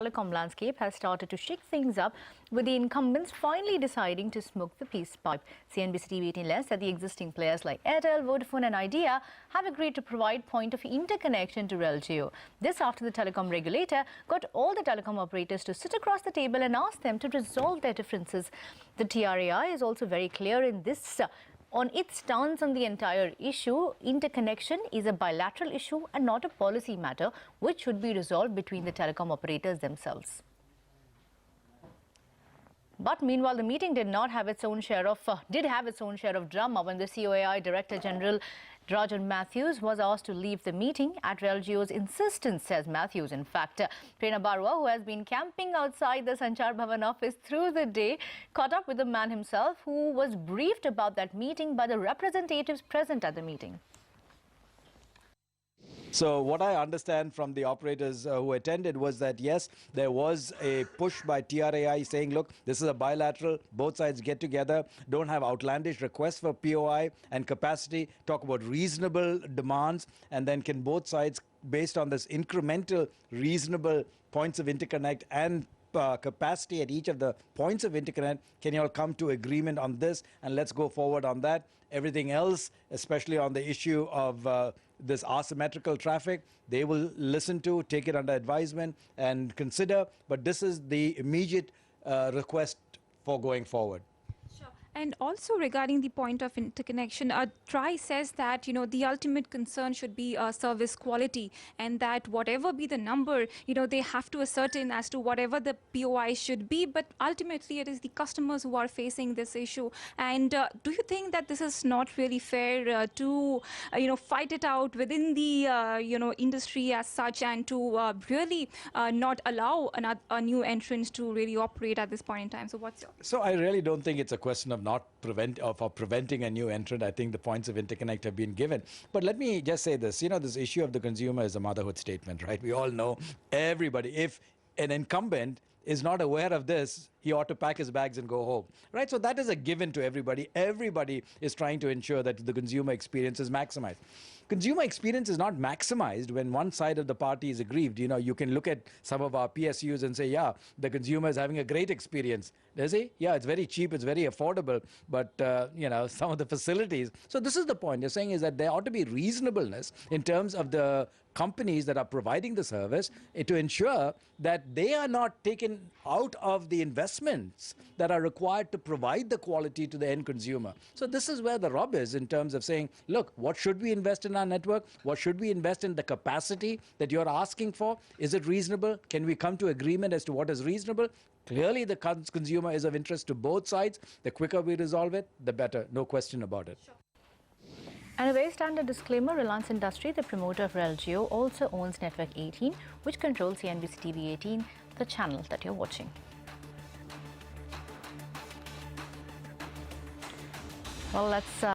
Telecom landscape has started to shake things up, with the incumbents finally deciding to smoke the peace pipe. CNBC TV 18 learns that the existing players like Airtel, Vodafone and Idea have agreed to provide point of interconnection to LGO. This after the telecom regulator got all the telecom operators to sit across the table and ask them to resolve their differences. The TRAI is also very clear in this on its stance on the entire issue. Interconnection is a bilateral issue and not a policy matter, which should be resolved between the telecom operators themselves. But meanwhile, the meeting did have its own share of drama when the COAI Director General Rajan Matthews was asked to leave the meeting at LGO's insistence, says Matthews. In fact, Prerna Barua, who has been camping outside the Sanchar Bhavan office through the day, caught up with the man himself, who was briefed about that meeting by the representatives present at the meeting. So what I understand from the operators who attended was that, yes, there was a push by TRAI saying, look, this is a bilateral, both sides get together, don't have outlandish requests for POI and capacity, talk about reasonable demands, and then can both sides, based on this incremental, reasonable points of interconnect and capacity at each of the points of interconnect, can you all come to agreement on this and let's go forward on that. Everything else, especially on the issue of this asymmetrical traffic, they will listen to, take it under advisement and consider, but this is the immediate request for going forward. And also regarding the point of interconnection, TRAI says that, the ultimate concern should be service quality, and that whatever be the number, they have to ascertain as to whatever the POI should be. But ultimately, it is the customers who are facing this issue. And do you think that this is not really fair to, fight it out within the, industry as such, and to really not allow a new entrant to really operate at this point in time? So what's your... So I really don't think it's a question of preventing a new entrant. I think the points of interconnect have been given. But let me just say this, this issue of the consumer is a motherhood statement, right? We all know, everybody, if an incumbent is not aware of this, he ought to pack his bags and go home, right? So that is a given to everybody. Everybody is trying to ensure that the consumer experience is maximized. Consumer experience is not maximized when one side of the party is aggrieved. You can look at some of our PSUs and say, yeah, the consumer is having a great experience. Does he? Yeah, it's very cheap, it's very affordable, but, some of the facilities. So this is the point you're saying, is that there ought to be reasonableness in terms of the companies that are providing the service to ensure that they are not taken out of the investments that are required to provide the quality to the end consumer. So this is where the rub is in terms of saying, look, what should we invest in our network? What should we invest in the capacity that you're asking for? Is it reasonable? Can we come to agreement as to what is reasonable? Clearly, the consumer is of interest to both sides. The quicker we resolve it, the better. No question about it. Sure. And a very standard disclaimer, Reliance Industry, the promoter of LGO, also owns Network 18, which controls CNBC TV 18, the channel that you're watching. Well, let's